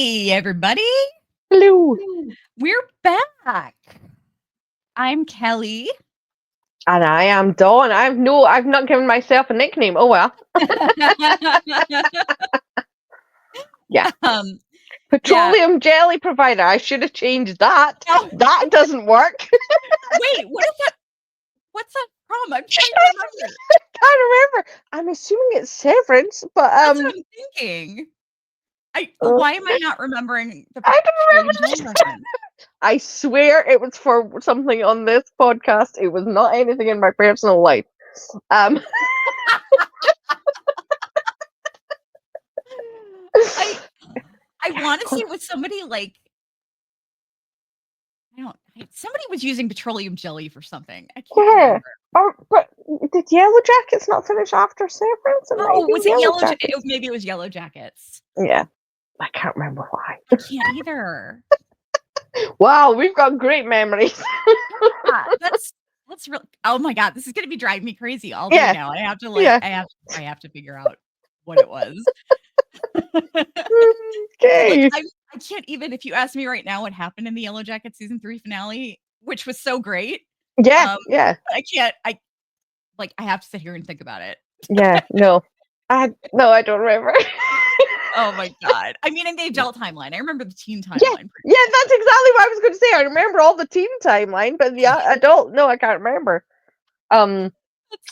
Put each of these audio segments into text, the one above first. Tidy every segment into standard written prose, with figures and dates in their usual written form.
Hey, everybody. Hello. We're back. I'm Kelly. And I am Dawn. I've not given myself a nickname. Oh well. Yeah. Petroleum jelly provider. I should have changed that. Oh. That doesn't work. Wait, what's that from? I'm trying to remember. Can't remember. I'm assuming it's Severance, but That's what I'm thinking. Why am I not remembering the Petroleum jelly reference? I swear it was for something on this podcast. It was not anything in my personal life. I want to say it was somebody like somebody was using petroleum jelly for something. I can't remember. But did Yellow Jackets not finish after Severance? Was it Yellow Jackets? Maybe it was Yellow Jackets. Yeah. I can't remember why. I can't either. Wow, we've got great memories. That's real. Oh my god, this is gonna be driving me crazy all day now. I have to I have to figure out what it was. Okay. I can't even. If you ask me right now what happened in the Yellow Jacket season 3 finale, which was so great. Yeah. I can't. I have to sit here and think about it. Yeah. No. I don't remember. Oh my god! I mean, in the adult timeline, I remember the teen timeline. Yeah, that's exactly what I was going to say. I remember all the teen timeline, but the adult, no, I can't remember. That's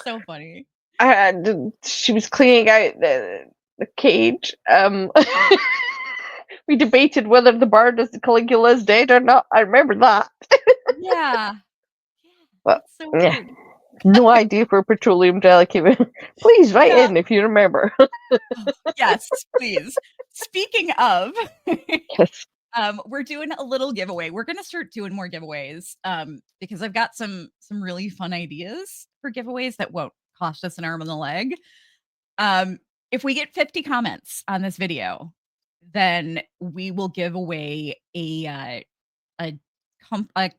so funny. She was cleaning out the cage. We debated whether the bird is Caligula is dead or not. I remember that. Yeah. But, that's so weird. No idea for petroleum jelly came in. Please write in if you remember. Yes, please. Speaking of, yes. We're doing a little giveaway. We're gonna start doing more giveaways because I've got some really fun ideas for giveaways that won't cost us an arm and a leg. If we get 50 comments on this video, then we will give away a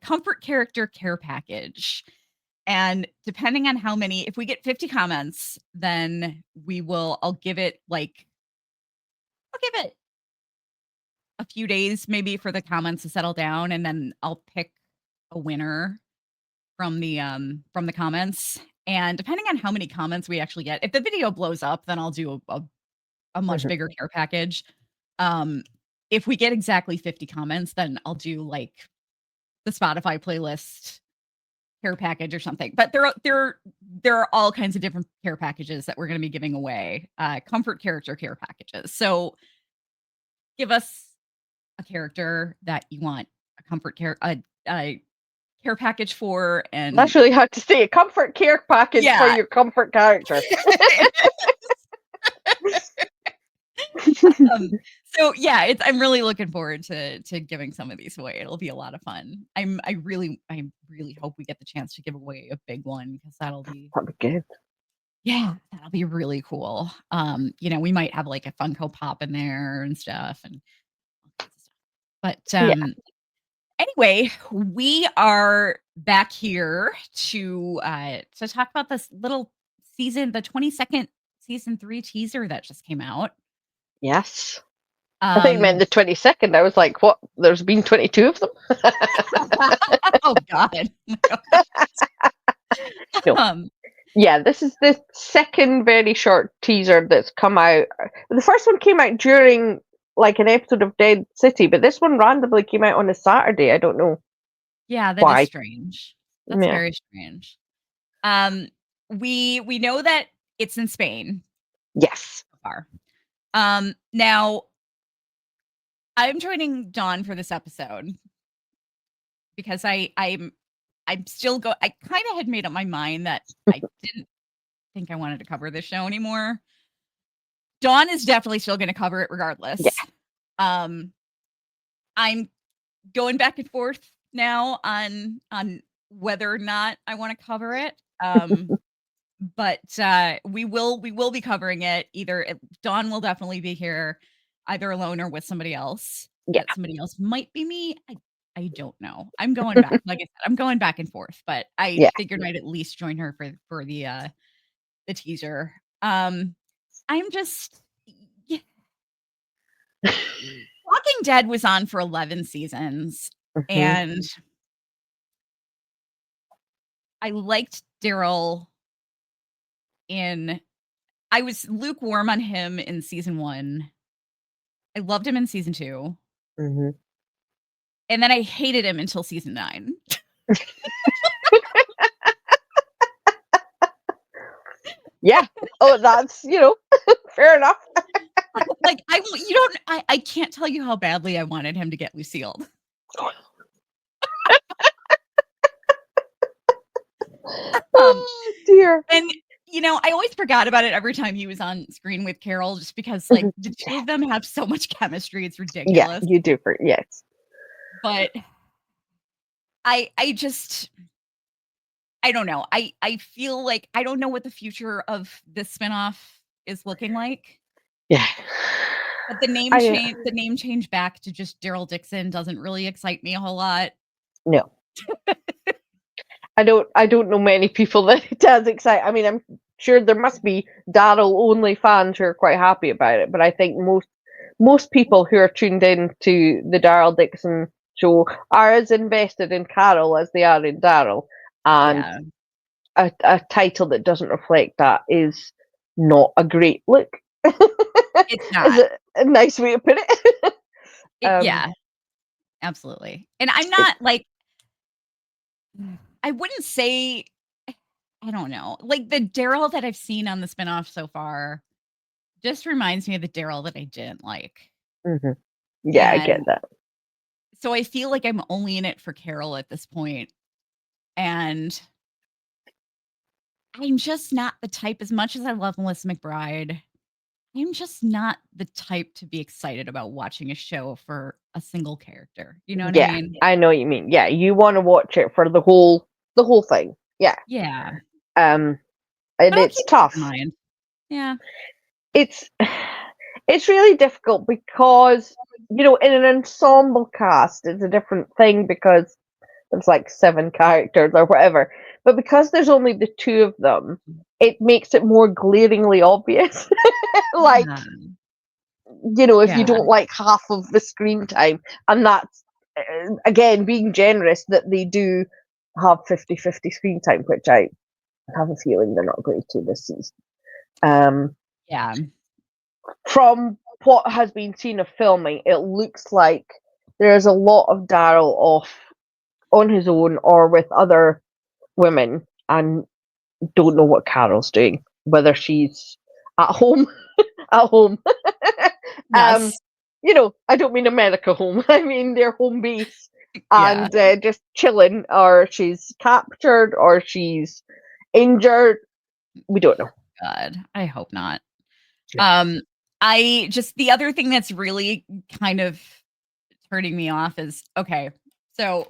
comfort character care package. And depending on how many, if we get 50 comments, then I'll give it a few days maybe for the comments to settle down, and then I'll pick a winner from the comments. And depending on how many comments we actually get, if the video blows up, then I'll do a much bigger care package. If we get exactly 50 comments, then I'll do like the Spotify playlist care package or something. But there are all kinds of different care packages that we're going to be giving away, comfort character care packages. So give us a character that you want a comfort care care package for, and that's really hard to say. A comfort care package for your comfort character. So yeah, I'm really looking forward to giving some of these away. It'll be a lot of fun. I really hope we get the chance to give away a big one, because that'll be good. Yeah, that'll be really cool. We might have like a Funko Pop in there and stuff, but anyway, we are back here to talk about this little season, the 22nd season 3 teaser that just came out. Yes. I think you meant the 22nd. I was like, what? There's been 22 of them? Oh, God. No. Yeah, this is the second very short teaser that's come out. The first one came out during like an episode of Dead City, but this one randomly came out on a Saturday. I don't know. Yeah, that is strange. That's very strange. We know that it's in Spain. Yes. So far. Now I'm joining Dawn for this episode because I'm still I kind of had made up my mind that I didn't think I wanted to cover this show anymore. Dawn is definitely still going to cover it regardless. Yeah. I'm going back and forth now on whether or not I want to cover it. But we will be covering it. Dawn will definitely be here, either alone or with somebody else. Yeah. Somebody else might be me. I don't know. I'm going back. Like I said, I'm going back and forth, but I figured I'd at least join her for the teaser. I'm just talking Dead was on for 11 seasons, and I liked Daryl I was lukewarm on him in season 1. I loved him in season 2. Mhm. And then I hated him until season 9. Yeah. Oh, that's, fair enough. Like, I can't tell you how badly I wanted him to get Lucille. Oh, dear. And, I always forgot about it every time he was on screen with Caryl, just because, like, the two of them have so much chemistry, it's Yeah, ridiculous. you do yes. But I don't know. I feel like I don't know what the future of this spinoff is looking like. Yeah. But the name change back to just Daryl Dixon doesn't really excite me a whole lot. No. I don't know many people that it does excite. I mean, I'm sure there must be Daryl only fans who are quite happy about it, but I think most people who are tuned in to the Daryl Dixon show are as invested in Caryl as they are in Daryl, and a title that doesn't reflect that is not a great look. It's not. Is a nice way to put it. Yeah, absolutely. And I'm not like, I wouldn't say, I don't know, like the Daryl that I've seen on the spinoff so far just reminds me of the Daryl that I didn't like. Mhm. Yeah, I get And that. so I feel like I'm only in it for Caryl at this point. And I'm just not the type, as much as I love Melissa McBride, I'm just not the type to be excited about watching a show for a single character. You know what I Yeah, mean? I know what you mean. Yeah, you want to watch it for the whole thing. Yeah. Yeah. And But I'll it's keep that tough. in mind. Yeah. It's it's really difficult because in an ensemble cast it's a different thing because there's like 7 characters or whatever. But because there's only the 2 of them, it makes it more glaringly obvious. Like, Yeah. if you Yeah. don't like half of the screen time, and that's again being generous that they do have 50-50 screen time, which I have a feeling they're not going to this season. Yeah. From what has been seen of filming, it looks like there's a lot of Daryl off on his own or with other women, and don't know what Carol's doing. Whether she's at home, at home. um, Yes. I don't mean America home. I mean their home base, Yeah. and just chilling, or she's captured, or she's injured. We don't know. God, I hope not. Yeah. I just the other thing that's really kind of turning me off is, okay, so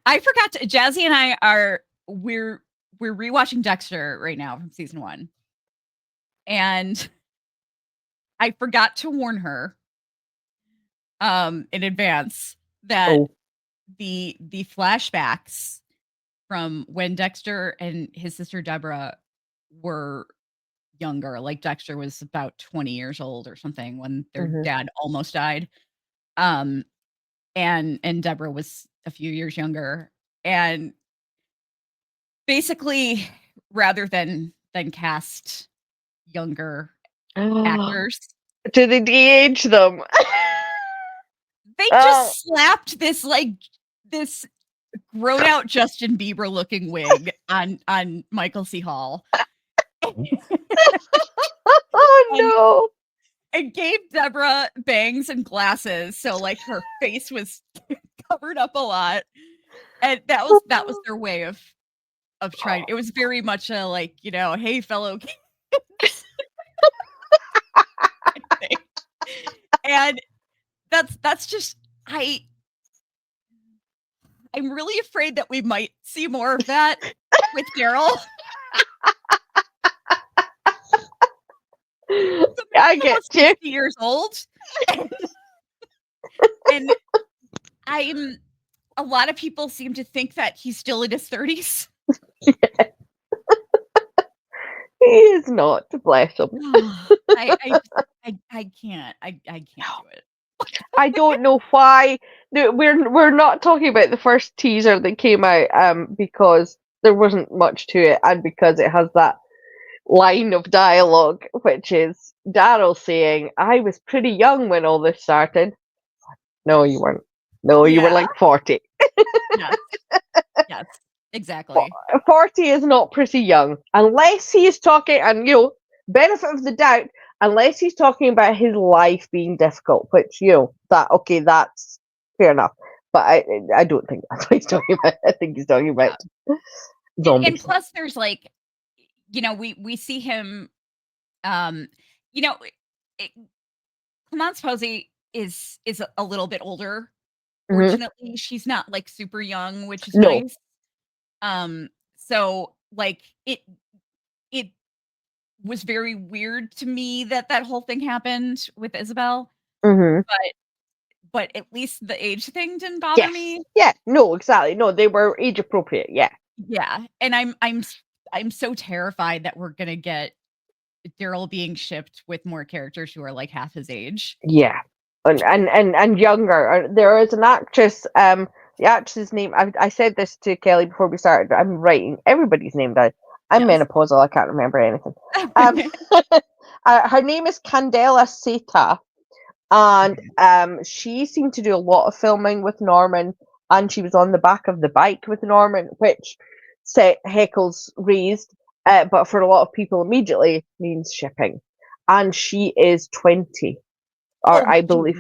I forgot to Jazzy and I we're rewatching Dexter right now from season 1. And I forgot to warn her in advance that Oh. the flashbacks from when Dexter and his sister Deborah were younger, like Dexter was about 20 years old or something when their Mhm. dad almost died. Um, and Deborah was a few years younger. And basically, rather than cast younger actors, Do they de-age them? they Oh. just slapped this grown out Justin Bieber looking wig on Michael C. Hall. Oh And no. it gave Deborah bangs and glasses, so like her face was covered up a lot. And that was their way of trying. It was very much a like, hey fellow kids. And that's just I'm really afraid that we might see more of that with Daryl. I get Almost you. 60 years old. And I'm a lot of people seem to think that he's still in his 30s. He is not, bless him. I can't. I can't do it. I don't know why. No, we're not talking about the first teaser that came out because there wasn't much to it, and because it has that line of dialogue, which is Daryl saying, "I was pretty young when all this started." No, you weren't. No, you were Yeah. like 40. Yes. Yes. Exactly. 40 is not pretty young, unless he is talking, and benefit of the doubt, unless he's talking about his life being difficult, which that's fair enough. But I don't think that's what he's talking about. I think he's talking about And zombies. plus there's like, we see him, um, you know, it, Clemence Posey is a little bit older. Hmm. Fortunately, she's not like super young, which is No. nice. So like it was very weird to me that whole thing happened with Isabel, Hmm. but at least the age thing didn't bother Yes. me. Yeah. No. Exactly. No. They were age appropriate. Yeah. Yeah, and I'm so terrified that we're gonna get Daryl being shipped with more characters who are like half his age. Yeah. And younger. There is an actress. The actress's name. I said this to Kelly before we started. I'm writing everybody's name down. I'm Yes. menopausal. I can't remember anything. Um, her name is Candela Seta, and she seemed to do a lot of filming with Norman, and she was on the back of the bike with Norman, which set Heckles raised, but for a lot of people immediately means shipping. And she is 20, or Oh, I believe,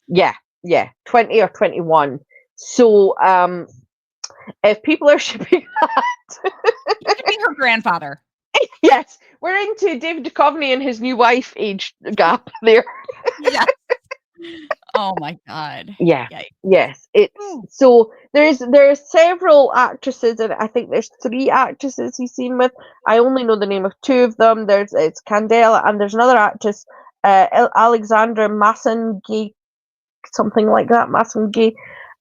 Jesus. yeah, 20 or 21. So if people are shipping that, He could be her grandfather. yes, we're into David Duchovny and his new wife age gap there. Yeah. Oh my god. Yeah. Yikes. Yes. It's Ooh. so there's several actresses, and I think there's 3 actresses he's seen with. I only know the name of 2 of them. It's Candela, and there's another actress, Alexandra Massengay, something like that, Massengay.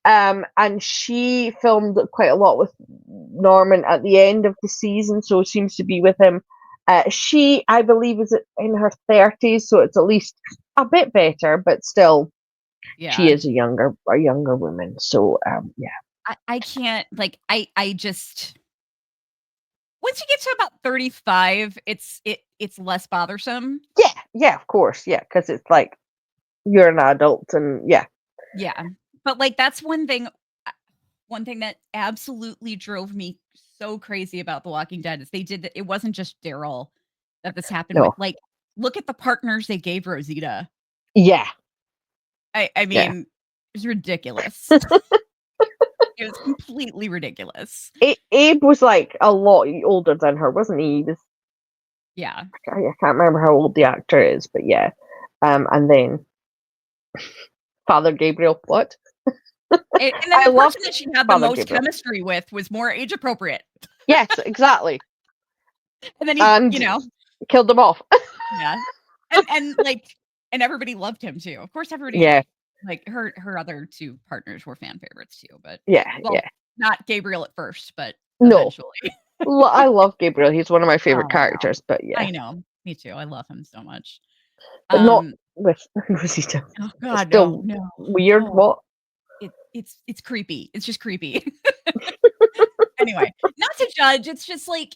And she filmed quite a lot with Norman at the end of the season, so seems to be with him. She, I believe, is in her 30s, so it's at least a bit better, but still she Yeah. is a younger woman. So yeah. I can't like I just once you get to about 35, it's less bothersome. Yeah, of course, yeah, because it's like you're an adult, and yeah. Yeah. But like that's one thing that absolutely drove me so crazy about The Walking Dead is it wasn't just Daryl that this happened with. No. Like, look at the partners they gave Rosita. Yeah. I Yeah. mean, it's ridiculous. It was completely ridiculous. Abe was like a lot older than her, wasn't he? Yeah. I can't remember how old the actor is, but yeah. And then Father Gabriel, what? And then I the love person that she had the Father most Gabriel. chemistry with was more age appropriate. Yes, exactly. And then And killed them off. yeah. Like and everybody loved him too. Of course everybody Yeah, like her other 2 partners were fan favorites too, but yeah, well, yeah. not Gabriel at first, but No, eventually. I love Gabriel. He's one of my favorite Oh, wow. characters, but yeah, I know. Me too. I love him so much. but not Um, with Rosita. oh It's god, no, still no. weird. Oh, What? it's creepy. It's just creepy. Anyway, not to judge, it's just like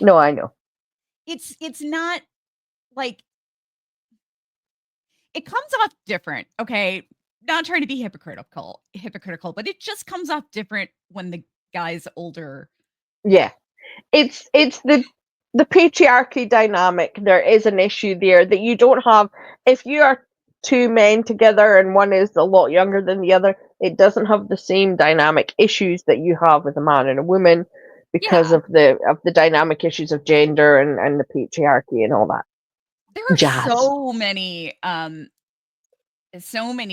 No, I know. it's not like it comes off different, okay? Not trying to be hypocritical, but it just comes off different when the guy's older. Yeah, it's the patriarchy dynamic. There is an issue there that you don't have if you are 2 men together and one is a lot younger than the other. It doesn't have the same dynamic issues that you have with a man and a woman because Yeah, of the dynamic issues of gender and the patriarchy and all that there are jazz. so many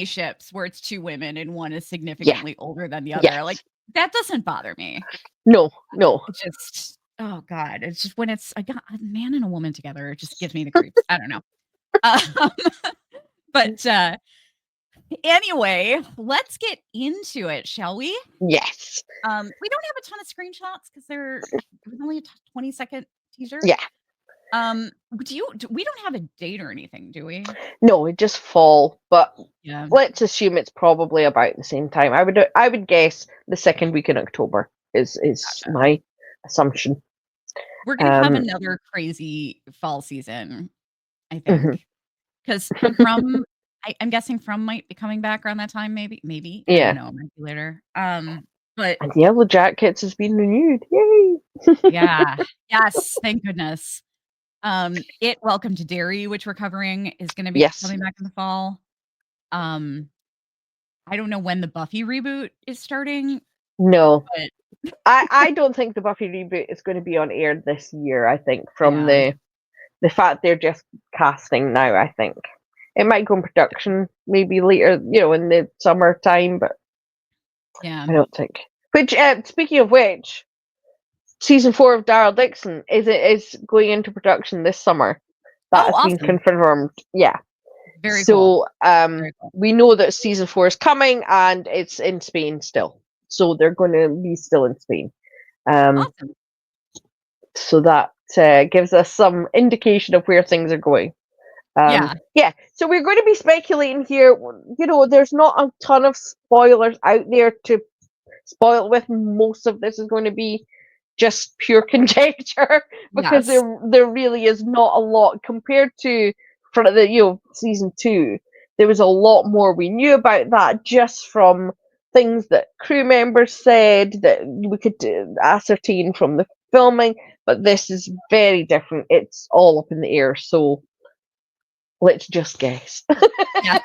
ships where it's 2 women and one is Yeah. significantly older than the other, like, Yes. that doesn't bother me. No. No. It just oh god, it's just when it's I got a man and a woman together, it just gives me the creeps. I don't know. Um, but, anyway, let's get into it, shall we? Yes. We don't have a ton of screenshots because there was only a 20-second teaser. Yeah. We don't have a date or anything, do we? No, it just fall, but Yeah. let's assume it's probably about the same time. I would guess the second week in October is my assumption. We're gonna have Um, another crazy fall season, I mhm. think, because I'm guessing From might be coming back around that time, maybe. I don't Yeah, know, it might be later. But and Yellow Jackets has been renewed. Yay! yeah. Yes, thank goodness. Welcome to Derry, which we're covering, is gonna be Yes. coming back in the fall. Um, I don't know when the Buffy reboot is starting, No, but I don't think the Buffy reboot is going to be on air this year. I think from yeah. the fact they're just casting now. I think it might go in production maybe later, in the summertime, but Yeah. I don't think. Which, speaking of which, season 4 of Daryl Dixon is going into production this summer. That Oh, has been awesome. confirmed. Yeah. Very cool. So Very cool. we know that season 4 is coming and it's in Spain still. So they're going to be still in Spain. Um, Awesome. so that gives us some indication of where things are going. Yeah. Yeah, so we're going to be speculating here. There's not a ton of spoilers out there to spoil with. Most of this is going to be just pure conjecture because Yes. there really is not a lot compared to for the season 2. There was a lot more we knew about that just from things that crew members said that we could ascertain from the filming, but this is very different. It's all up in the air, so let's just guess. Yeah.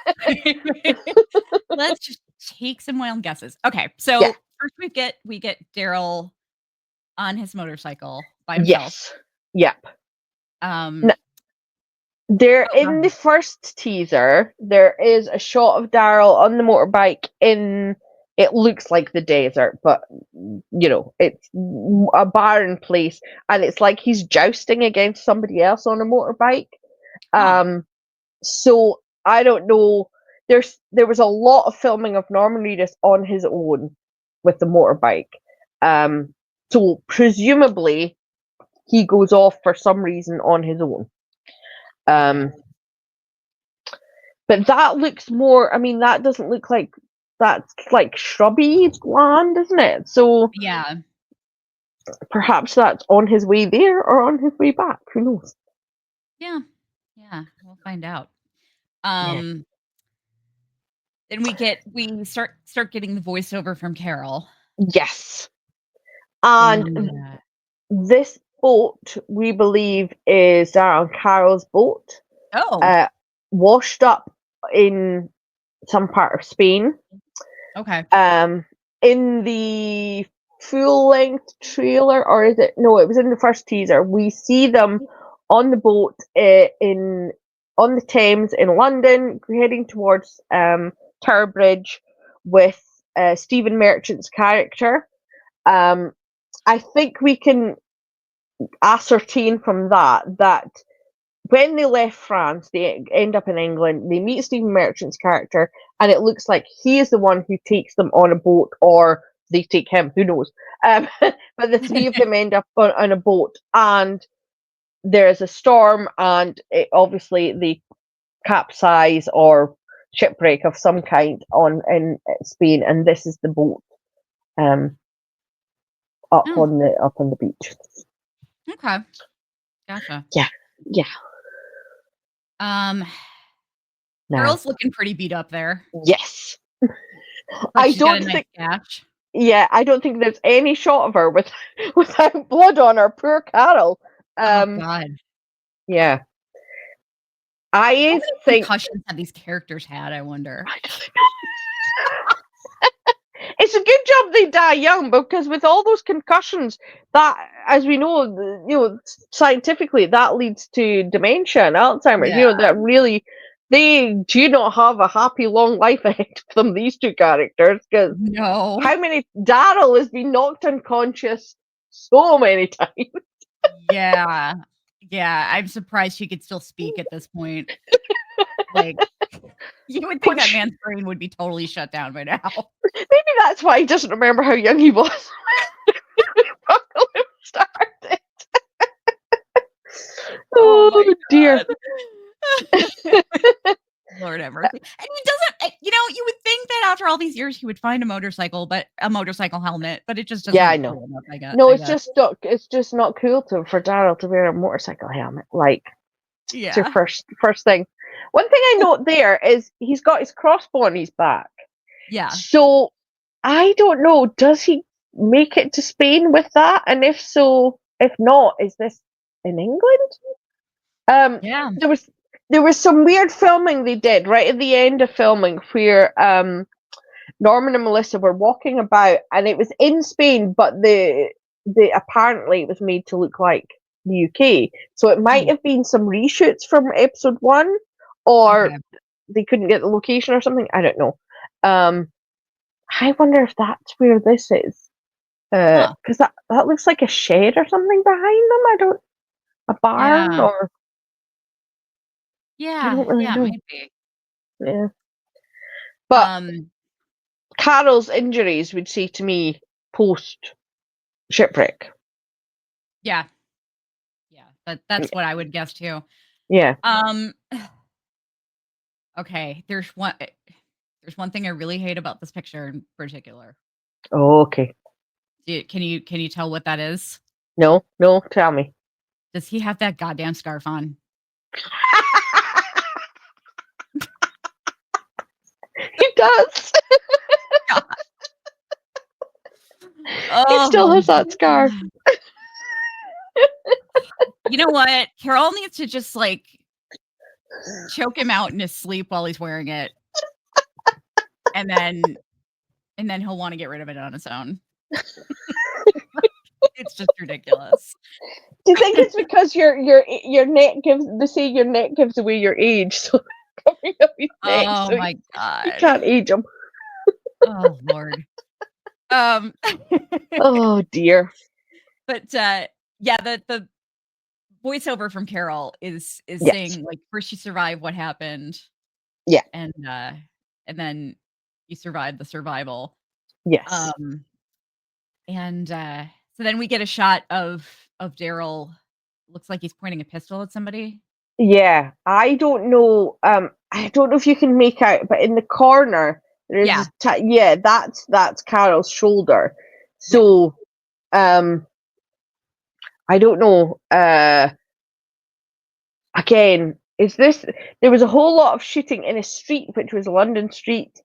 Let's just take some wild guesses. Okay, Yeah. so first we get Daryl on his motorcycle by himself. Yes. Yep. Um, There oh, go in the ahead. first teaser, there is a shot of Daryl on the motorbike in it looks like the desert, but it's a barren place, and it's like he's jousting against somebody else on a motorbike. Oh, Um, so I don't know. There was a lot of filming of Norman Reedus on his own with the motorbike. So presumably he goes off for some reason on his own. okay. Um, But that looks more. I mean, that doesn't look like that's like shrubby land, isn't it? So Yeah. perhaps that's on his way there or on his way back. Who knows? Yeah. Yeah, we'll find out. Yeah. Um, then we start getting the voiceover from Caryl, Yes. And and, this boat, we believe, is Sarah and Carol's boat, oh, uh, washed up in some part of Spain. okay. Um, in the full length trailer, or is it? No, it was in the first teaser. We see them on the boat in on the Thames in London, heading towards Tower Bridge with Stephen Merchant's character. Um, I think we can ascertain from that when they left France, they end up in England. They meet Stephen Merchant's character, and it looks like he is the one who takes them on a boat, or they take him. Who knows? But the three of them end up on a boat, and there's a storm, and obviously they capsize or shipwreck of some kind in Spain, and this is the boat um, Oh, up on the beach. okay. Gotcha. Yeah, yeah. Um, Now, Carol's looking pretty beat up there. yes, Like I she's got a don't nice think. gash. Yeah, I don't think there's any shot of her with without blood on her. Poor Caryl. Oh Um, god. yeah, How I many think concussions have these characters had, I wonder? I don't know. It's a good job they die young because with all those concussions, that, as we know, scientifically, that leads to dementia and Alzheimer's. Yeah. That really they do not have a happy long life ahead of them. These two characters, because No. how many Daryl has been knocked unconscious so many times. Yeah. Yeah, I'm surprised she could still speak at this point. Like, you would think that Which man's brain would be totally shut down by now. maybe that's why he doesn't remember how young he was when the apocalypse started. Oh my Oh dear. God. Lord have mercy. And he doesn't, you would think that after all these years he would find a motorcycle helmet, but it just doesn't Yeah, I look know. cool enough, No, I it's guess. just not cool for Daryl to wear a motorcycle helmet. Like, it's your Yeah. first thing. One thing I note there is he's got his crossbow on his back. Yeah. So I don't know, does he make it to Spain with that? And if so, if not, is this in England? Yeah. There was some weird filming they did right at the end of filming where Norman and Melissa were walking about, and it was in Spain, but the apparently it was made to look like the UK. So it might have been some reshoots from episode 1, or Okay. they couldn't get the location or something. I don't know. I wonder if that's where this is, because that looks like a shed or something behind them. A barn, Yeah. or I Yeah. don't really Yeah, it know. might be. Yeah, but Um, Carol's injuries would say to me post shipwreck. yeah. Yeah. That's what I would guess too. Yeah. Um, okay. There's one thing I really hate about this picture in particular. Oh, okay. Can you tell what that is? No, tell me. Does he have that goddamn scarf on? He does. God. He Oh still my has that scar. God. You know what? Caryl needs to just like choke him out in his sleep while he's wearing it, and then he'll want to get rid of it on his own. It's just ridiculous. Do you think it's because your neck gives, they say your neck gives away your age, so covering up his neck, Oh so my you God. can't age him. Oh Lord. Oh dear. But yeah, the voiceover from Caryl is Yes. saying like first you survive what happened. Yeah. And then you survive the survival. Yes. And so then we get a shot of Daryl. Looks like he's pointing a pistol at somebody. Yeah. I don't know. I don't know if you can make out, but in the corner there is Yeah. that's Carol's shoulder. So I don't know. Again, is this? There was a whole lot of shooting in a street, which was London Street.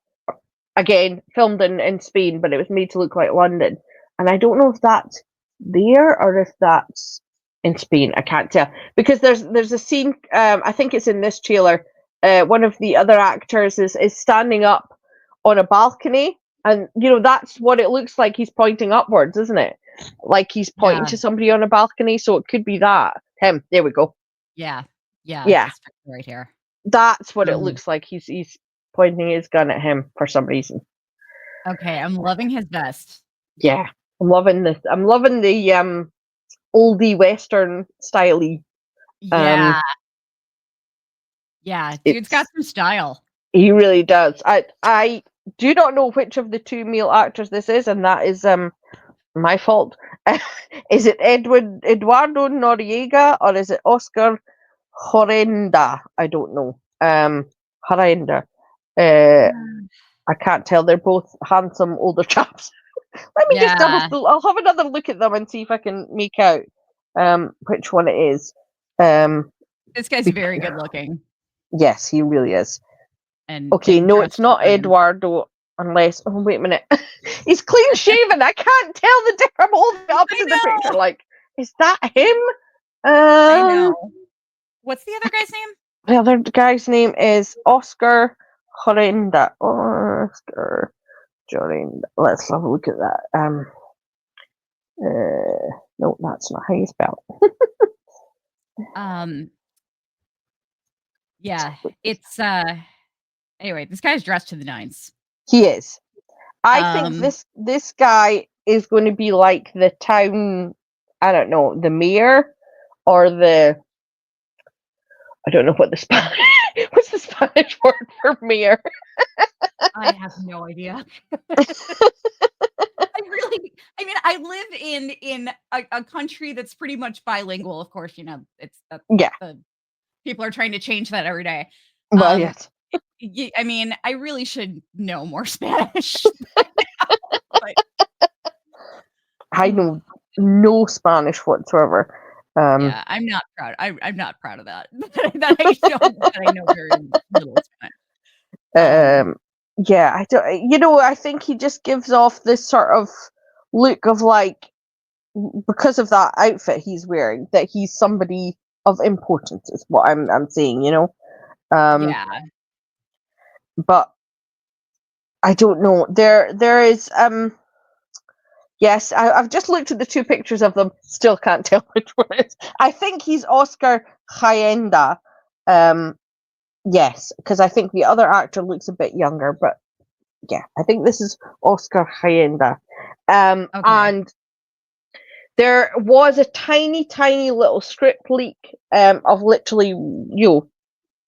Again, filmed in Spain, but it was made to look like London. And I don't know if that's there or if that's in Spain. I can't tell, because there's a scene. I think it's in this trailer. One of the other actors is standing up on a balcony, and that's what it looks like. He's pointing upwards, isn't it? Like he's pointing to somebody on a balcony. So it could be that him. There we go. Yeah. Yeah, This picture right here. that's what it looks like. He's pointing his gun at him for some reason. Okay, I'm loving his vest. Yeah, I'm loving this. I'm loving the oldie western styley. Yeah. Dude's got some style. He really does. I do not know which of the two male actors this is, and that is my fault. Is it Eduardo Noriega or is it Oscar Horrenda? I don't know. Horrenda. I can't tell. They're both handsome older chaps. Let me just I'll have another look at them and see if I can make out which one it is. This guy's very good looking. Yes, he really is. And okay, no, it's not Eduardo, unless wait a minute. He's clean shaven. I can't tell the difference. I'm holding it up to the picture like, is that him? I know. What's the other guy's name? The other guy's name is Oscar Horrenda. Oscar Horrenda. Let's have a look at that. No, that's not how you spell it. Yeah, it's anyway, this guy's dressed to the nines. He is. I think this guy is going to be like the town, I don't know, the mayor or I don't know what the Spanish what's the Spanish word for mayor? I have no idea. I live in a country that's pretty much bilingual. Of course, it's Yeah. the people are trying to change that every day. Well, yes. I mean, I really should know more Spanish by now, but I know no Spanish whatsoever. yeah, I'm not proud. I'm not proud of that. That I know very little Spanish. Yeah, I don't. I think he just gives off this sort of look of like, because of that outfit he's wearing, that he's somebody of importance. Is what I'm saying. Yeah. But I don't know. There is Yes, I've just looked at the two pictures of them. Still can't tell which one it is. I think he's Oscar Hyenda. Yes, because I think the other actor looks a bit younger, but yeah, I think this is Oscar Hyenda. Okay. And there was a tiny, tiny little script leak of literally,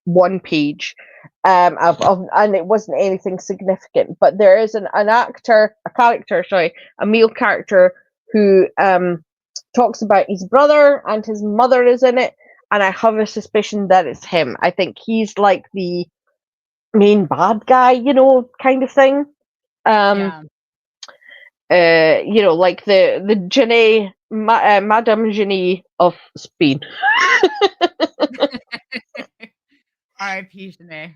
one page, and it wasn't anything significant. But there is a male character who talks about his brother and his mother is in it, and I have a suspicion that it's him. I think he's like the main bad guy, kind of thing. Yeah. Like the Genet, Madame Genet of Spain. R.I.P. Janae.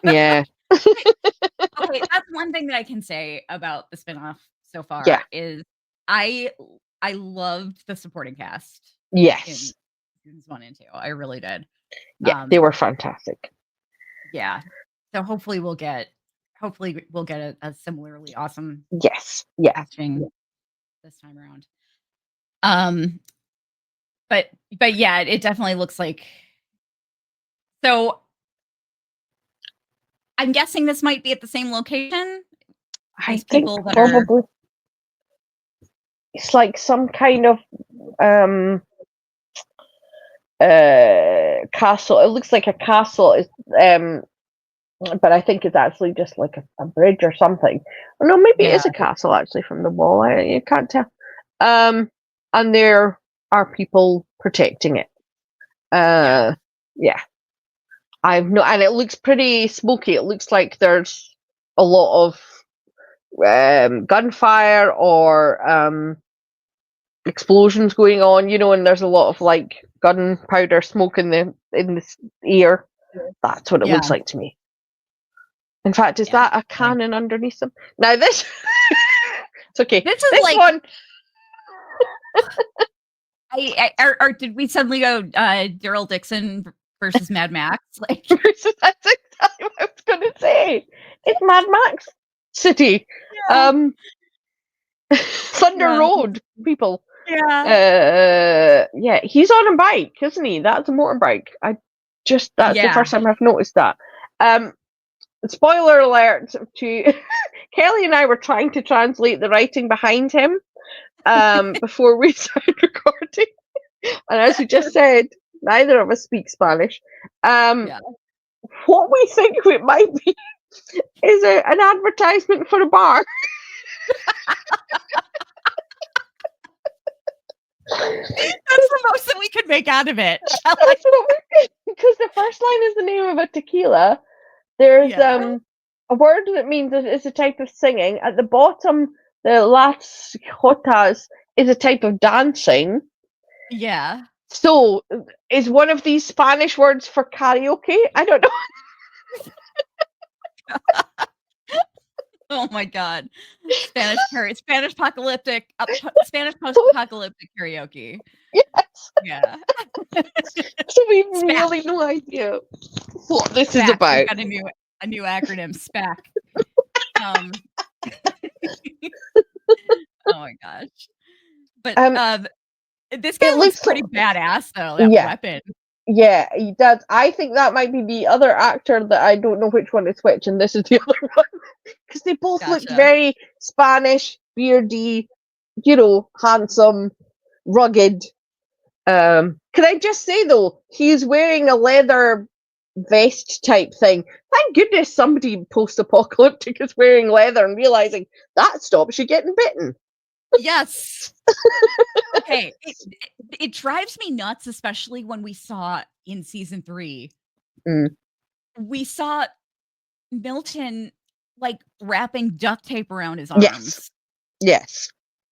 Yeah. Okay, that's one thing that I can say about the spinoff so far. Yeah. Is I loved the supporting cast in Yes. seasons 1 and 2. I really did. Yeah, they were fantastic. Yeah. So hopefully we'll get a similarly awesome Yes. Yeah. casting this time around. But yeah, it definitely looks like. So I'm guessing this might be at the same location. I These think people that probably it's like some kind of castle. It looks like a castle. But I think it's actually just like a bridge or something. Or no, maybe it Yeah. is a castle actually from the wall. You can't tell. And there are people protecting it. Yeah. And it looks pretty smoky. It looks like there's a lot of gunfire or explosions going on, and there's a lot of like gunpowder smoke in the air. That's what it looks like to me. In fact, is that a cannon underneath them? Now this, it's okay. This is like one. Or did we suddenly go Daryl Dixon versus Mad Max? Like that's exactly what I was going to say. It's Mad Max City. Yeah. Thunder Road, people. Yeah. Yeah, he's on a bike, isn't he? That's a motorbike. That's the first time I've noticed that. Spoiler alert to Kelly and I were trying to translate the writing behind him before we started recording. And as we just said, neither of us speak Spanish. What we think it might be is an advertisement for a bar. That's the most that we could make out of it. Because the first line is the name of a tequila. There's a word that means it's a type of singing. At the bottom, the las jotas is a type of dancing. Yeah. So, is one of these Spanish words for karaoke? I don't know. Oh my god. Spanish post-apocalyptic karaoke. Yes. Yeah. So we have really no idea what this is about. We've got a new acronym, SPAC. Oh my gosh. But this guy looks pretty badass though, that weapon. Yeah, he does. I think that might be the other actor that I don't know which one is which, and this is the other one. Because they both look very Spanish, beardy, handsome, rugged. Can I just say though, he's wearing a leather vest type thing. Thank goodness somebody post-apocalyptic is wearing leather and realizing that stops you getting bitten. Yes. Okay. It drives me nuts, especially when we saw in season 3, Mm. we saw Milton like wrapping duct tape around his Yes. arms. Yes.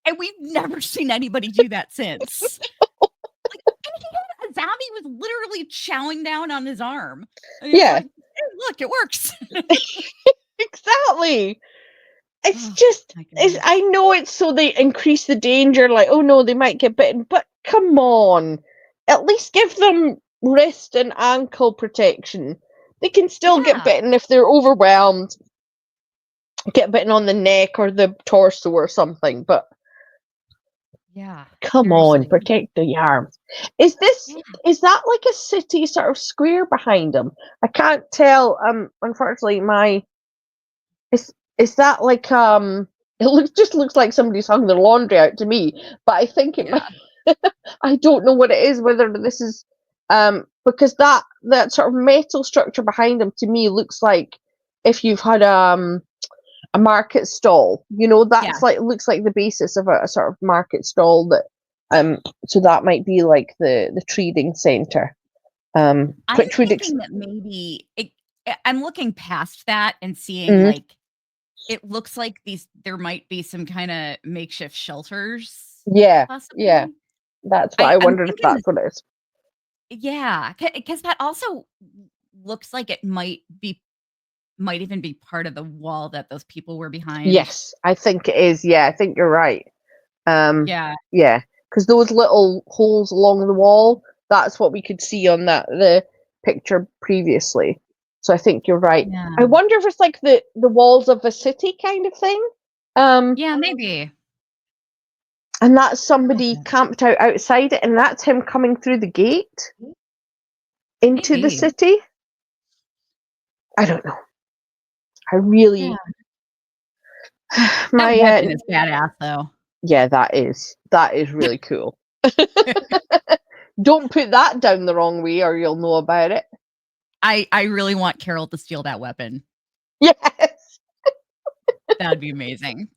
And we've never seen anybody do that since. Like, and he had a zombie was literally chowing down on his arm. And he was Yeah. like, "Hey, look, it works." Exactly. It's Oh just, my goodness. I know it's so they increase the danger, like, oh no, they might get bitten, but come on. At least give them wrist and ankle protection. They can still get Yeah. bitten if they're overwhelmed, get bitten on the neck or the torso or something, but Yeah. come on, Seriously. protect the arms. Is this Yeah. is that like a city sort of square behind them? I can't tell. Unfortunately, my is that like it looks like somebody's hung their laundry out to me, but I think it might. Yeah. I don't know what it is. Whether this is because that sort of metal structure behind them to me looks like if you've had a market stall. You know, Yeah. that's like looks like the basis of a sort of market stall that so that might be like the trading center. I'm Which would thinking that maybe I'm looking past that and seeing mm, like it looks like there might be some kind of makeshift shelters, yeah, yeah. possibly. That's what I I'm wondered if thinking, that's what it is. yeah, because that also looks like it might even be part of the wall that those people were behind. Yes, I think it is. Yeah, I think you're right. Yeah, Yeah, because those little holes along the wall, that's what we could see on the picture previously. So I think you're right. I yeah, wonder if it's like the walls of a city kind of thing. Um, yeah, maybe, and that's somebody camped out outside it, and that's him coming through the gate into the maybe. city. I don't know. I Yeah, really that my weapon is badass, though. yeah, that is really cool. Don't put that down the wrong way, or you'll know about it. I really want Caryl to steal that weapon. Yes. That would be amazing.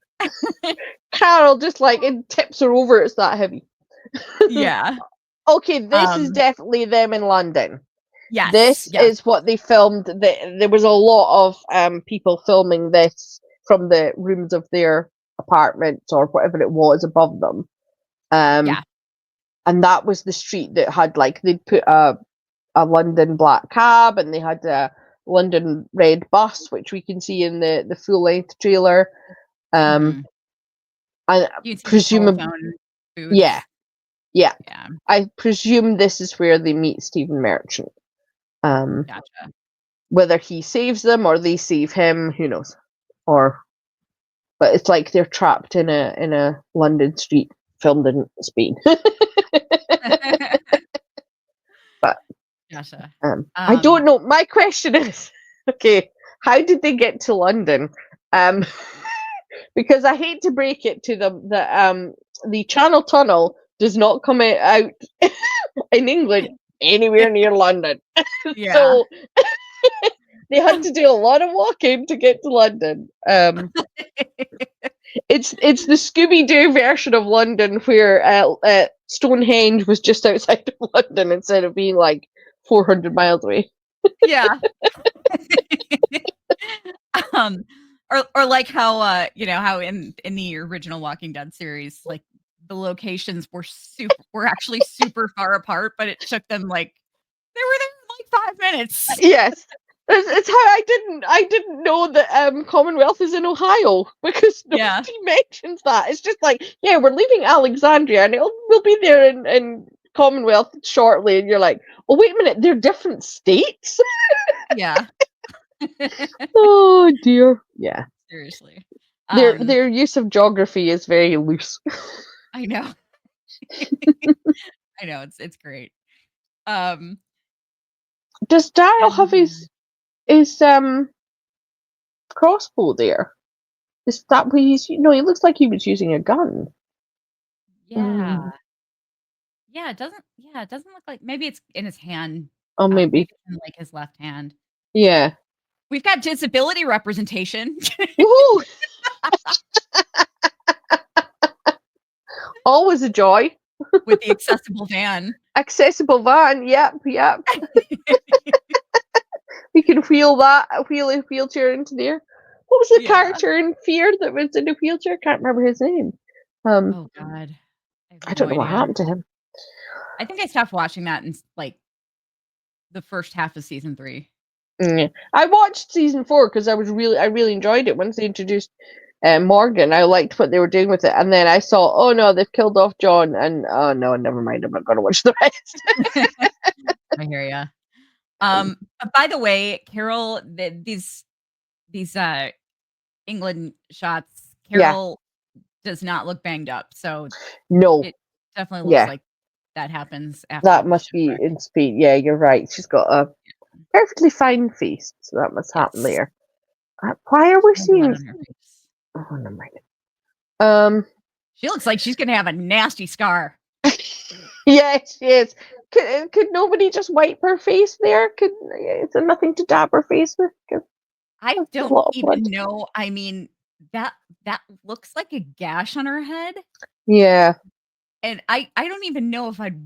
Carol just like it tips her over, it's that heavy. Yeah. Okay, this is Um, definitely them in London. yes, This yes. is what they filmed. There was a lot of people filming this from the rooms of their apartments or whatever it was above them. Yeah. And that was the street that had like they'd put a London black cab and they had a London red bus, which we can see in the full length trailer. Um, Mhm. and You can see the presumably, telephone yeah, booths. yeah. Yeah, I presume this is where they meet Stephen Merchant. Um, gotcha. whether he saves them or they save him, who knows? Or but it's like they're trapped in a London street filmed in Spain. But Gotcha. I don't Um, know. My question is, okay, how did they get to London? Um, because I hate to break it to them that the Channel Tunnel does not come out in England anywhere near London. yeah. So they had to do a lot of walking to get to London. It's the Scooby Doo version of London where Stonehenge was just outside of London instead of being like 400 miles away. Yeah. Um, or like how, how in the original Walking Dead series, like, the locations were actually super far apart, but it took them, like they were there in, like, 5 minutes. Yes. It's how I didn't know that Commonwealth is in Ohio because Yeah. nobody mentions that. It's just like, yeah, we're leaving Alexandria and we'll be there in Commonwealth shortly, and you're like, oh wait a minute, they're different states. Yeah. Oh dear. Yeah. Seriously. Um, Their use of geography is very loose. I know. I know, it's great. Um, Does Daryl have and his crossbow there? Is that what he's no, he looks like he was using a gun. yeah. It doesn't look like maybe it's in his hand, Oh maybe maybe. it's in, like, his left hand. Yeah. We've got disability representation. Woohoo! always a joy. with the accessible van. Accessible van, yep. We can wheel a wheelchair into there. What was the Yeah. character in Fear that was in a wheelchair? Can't remember his name. Oh God, I have I no don't know what idea. happened to him. I think I stopped watching that in like the first half of season 3. I watched season 4 because I really enjoyed it once they introduced Morgan. I liked what they were doing with it, and then I saw, oh no, they've killed off John, and oh no, never mind. I'm not gonna watch the rest. I hear ya. By the way, Caryl, these England shots, Yeah. Caryl does not look banged up, so No. it definitely looks Yeah. like that happens after That the must be shipwreck. in speed. Yeah, you're right. She's got a perfectly fine face, so that must happen Yes. there. Why are we No blood seeing? on her face. Oh, never mind. She looks like she's gonna have a nasty scar. Yes, yes. Could nobody just wipe her face there? Is there nothing to dab her face with? 'Cause I that's a don't lot of blood. even know. I mean, that looks like a gash on her head, Yeah. and I don't even know if I'd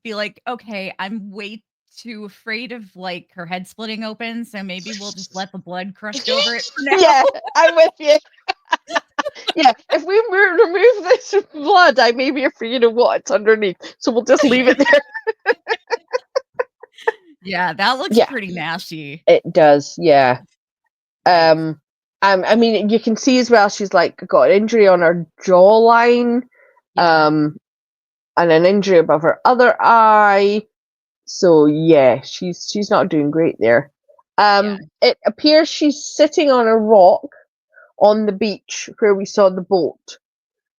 be like, "Okay, I'm way too afraid of, like, her head splitting open, so maybe we'll just let the blood crust over it for now." Yeah, I'm with you. Yeah, if we remove this blood, I may be afraid of what's underneath, so we'll just leave it there. Yeah, that looks Yeah. pretty nasty. It does, yeah. Yikes. I mean, you can see as well she's like got an injury on her jawline, Yeah. and an injury above her other eye. So yeah, she's not doing great there. Yeah. It appears she's sitting on a rock on the beach where we saw the boat.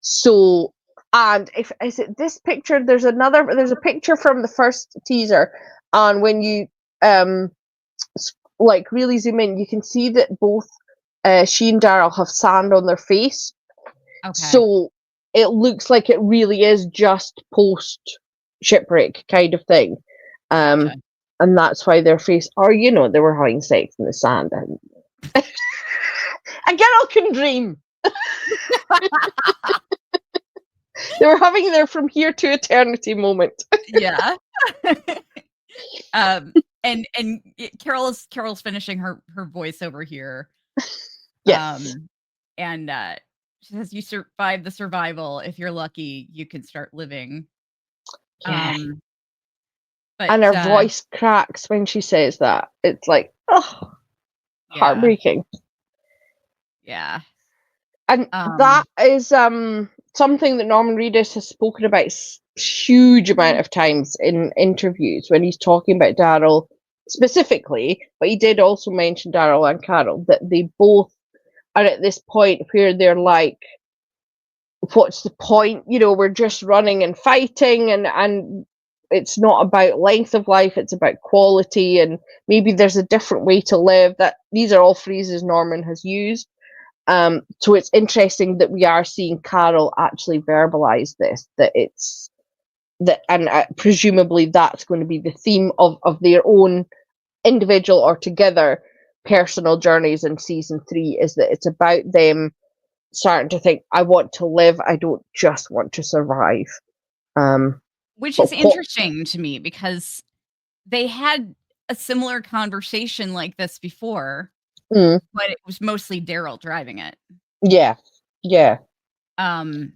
So, and if is it this picture? There's a picture from the first teaser, and when you like really zoom in, you can see that both she and Daryl have sand on their face. Okay. So it looks like it really is just post shipwreck kind of thing. Gotcha. And that's why their face, or they were having sex in the sand. And a girl can dream. They were having their from here to eternity moment. Yeah. And Carol's finishing her voiceover here. Yes. And she says, "You survive the survival. If you're lucky, you can start living." Yeah. But And her voice cracks when she says that. It's like, oh, yeah. heartbreaking. Yeah. And that is something that Norman Reedus has spoken about huge amount of times in interviews when he's talking about Daryl specifically, but he did also mention Daryl and Caryl, that they both are at this point where they're like, what's the point? We're just running and fighting, and it's not about length of life, it's about quality, and maybe there's a different way to live. That these are all phrases Norman has used. So it's interesting that we are seeing Caryl actually verbalize this, that it's that, and presumably that's going to be the theme of their own individual or together personal journeys in season 3, is that it's about them starting to think, I want to live, I don't just want to survive. Which is interesting to me because they had a similar conversation like this before, but it was mostly Daryl driving it. Yeah. Caryl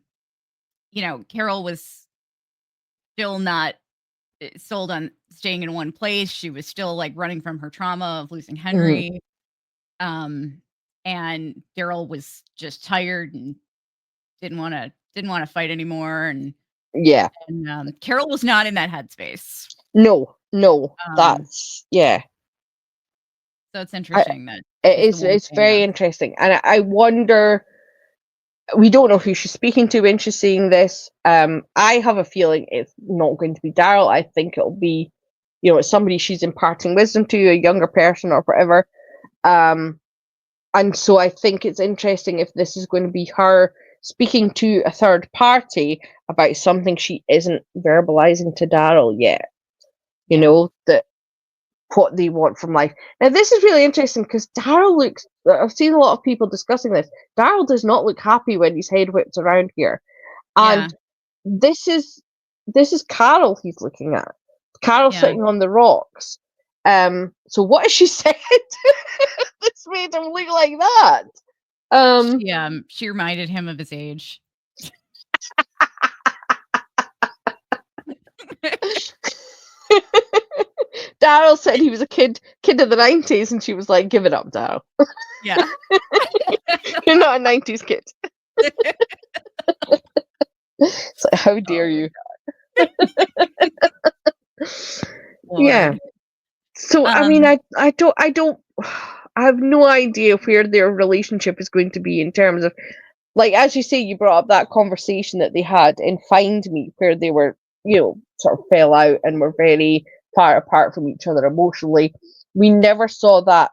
was still not sold on staying in one place. She was still like running from her trauma of losing Henry. And Daryl was just tired and didn't want to fight anymore. And Caryl was not in that headspace. No, that's So it's interesting that it's very interesting, and I wonder. We don't know who she's speaking to when she's saying this. I have a feeling it's not going to be Daryl. I think it'll be, it's somebody she's imparting wisdom to, a younger person or whatever. And so I think it's interesting if this is going to be her speaking to a third party about something she isn't verbalizing to Daryl yet. That what they want from life. Now, this is really interesting because Daryl looks, I've seen a lot of people discussing this. Daryl does not look happy when his head whips around here. And this is Caryl he's looking at. Caryl Yeah. sitting on the rocks. So what has she said? This made him look like that. She reminded him of his age. Daryl said he was a kid of the 90s, and she was like, "Give it up, Daryl. Yeah. You're not a 90s kid." It's like, how dare you? Yeah. Lord. So I mean, I don't I have no idea where their relationship is going to be in terms of, like, as you say, you brought up that conversation that they had in Find Me, where they were, sort of fell out and were very far apart from each other emotionally. We never saw that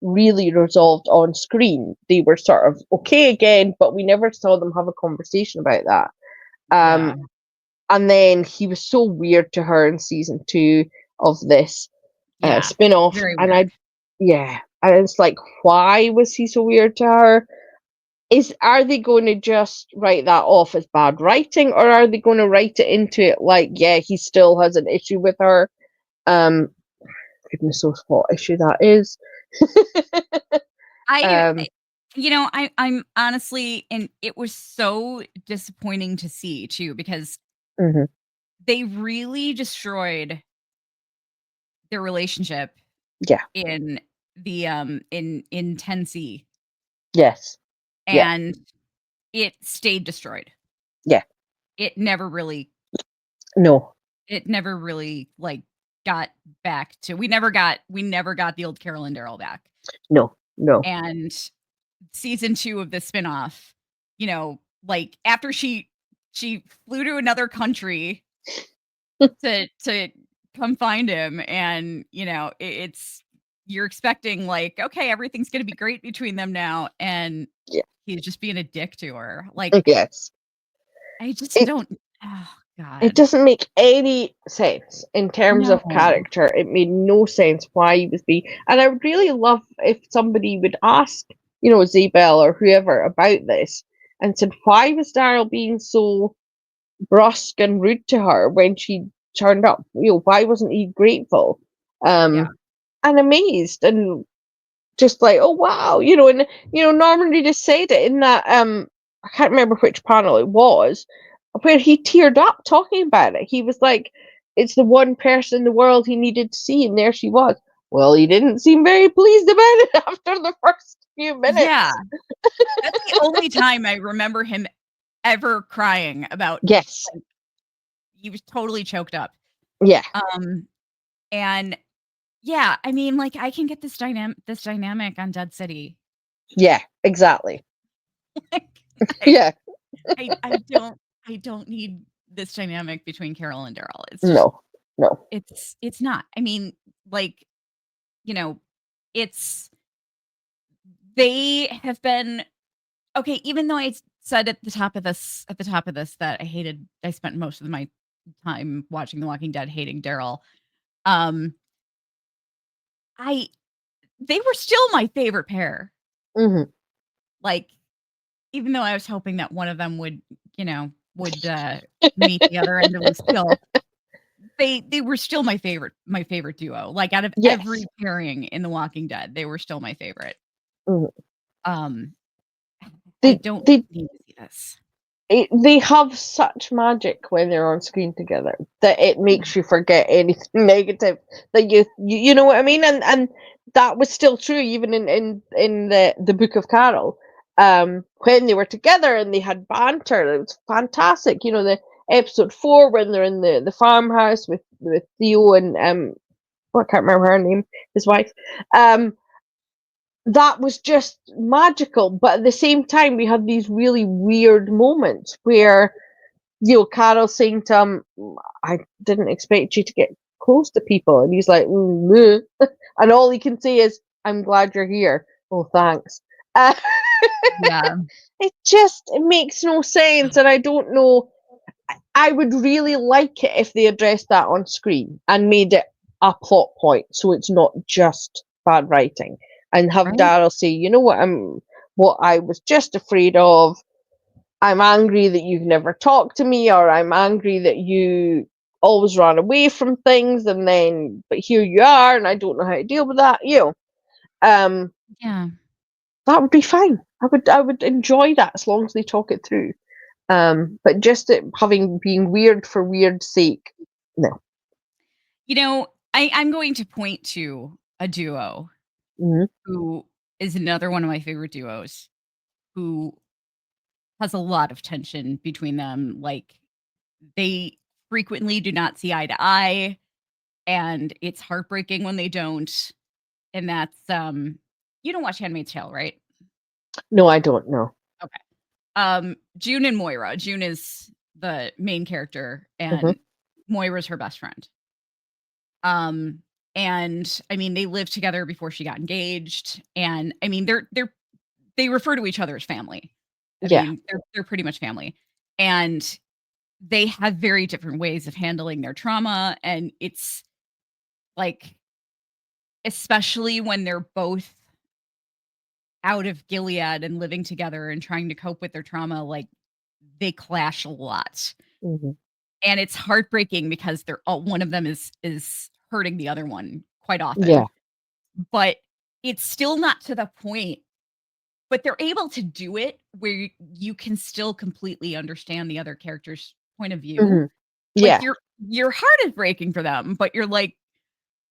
really resolved on screen. They were sort of okay again, but we never saw them have a conversation about that. Yeah. And then he was so weird to her in season 2 of this Yeah. spin-off, Very and weird. and it's like, why was he so weird to her? Are they going to just write that off as bad writing, or are they going to write it into it like, yeah, he still has an issue with her? Goodness knows what issue that is. I um, I'm honestly, and it was so disappointing to see too, because mhm. they really destroyed their relationship Yeah. in the in 10C, Yes. Yeah. and it stayed destroyed. Yeah. It never really No. like got back to, we never got the old Caryl and Daryl back. No. No. And season 2 of the spinoff, like after she flew to another country to come find him, and it's, you're expecting like, okay, everything's gonna be great between them now, and Yeah. he's just being a dick to her. Like, Yes. I just It don't. Oh it God, doesn't make any sense in terms of no. character. It made no sense why he was being. And I would really love if somebody would ask, Zabel or whoever about this, and said, why was Daryl being so brusque and rude to her when she turned up? Why wasn't he grateful? Yeah, And amazed, and just like, oh wow, and Norman Reedus said it in that I can't remember which panel it was, where he teared up talking about it. He was like, it's the one person in the world he needed to see, and there she was. Well, he didn't seem very pleased about it after the first few yeah. minutes. That's the only time I remember him ever crying about. Yes. Like, he was totally choked up. Yeah. And yeah, I mean, like, I can get this dynamic on Dead City. Yeah, exactly. Like, Yeah. I don't need this dynamic between Carol and Daryl. It's just, No. No. it's not. I mean, like, you know, it's they have been okay, even though I said at the top of this that I spent most of my time watching The Walking Dead hating Daryl. Um, I They were still my favorite pair. Hmm. Like, even though I was hoping that one of them would meet the other end of the still, they were still my favorite duo. Like, out of Yes. every pairing in The Walking Dead, they were still my favorite. Hmm. Um, I They don't they need to see this. they have such magic when they're on screen together that it makes you forget anything negative that you know what I mean, and that was still true even in the Book of Carol, when they were together and they had banter. It was fantastic. The episode 4 when they're in the farmhouse with Theo and I can't remember her name, his wife. That was just magical. But at the same time, we had these really weird moments where, Carol saying to him, I didn't expect you to get close to people. And he's like, meh. And all he can say is, I'm glad you're here. Oh, thanks. Uh, Yeah. it makes no sense. And I don't know. I would really like it if they addressed that on screen and made it a plot point, so it's not just bad writing. And have Right? Daryl say, what I was just afraid of. I'm angry that you've never talked to me, or I'm angry that you always run away from things, and then but here you are, and I don't know how to deal with that. Um, Yeah. that would be fine. I would enjoy that as long as they talk it through. But just it having being weird for weird's sake, no. I'm going to point to a duo Mhm. who is another one of my favorite duos who has a lot of tension between them. Like, they frequently do not see eye to eye, and it's heartbreaking when they don't. And that's you don't watch Handmaid's Tale, right? No, I don't know. Okay. June and Moira. June is the main character, Mhm. and Moira's her best friend. Um, and I mean, they lived together before she got engaged, and I mean, they refer to each other as family. I Yeah. mean, they're pretty much family, and they have very different ways of handling their trauma, and it's like, especially when they're both out of Gilead and living together and trying to cope with their trauma, like, they clash a lot. Mhm. And it's heartbreaking because they're all one of them is hurting the other one quite Yeah. often. But it's still not to the point, but they're able to do it where you can still completely understand the other character's point of view. Mhm. Like, Yeah. your heart is breaking for them, but you're like,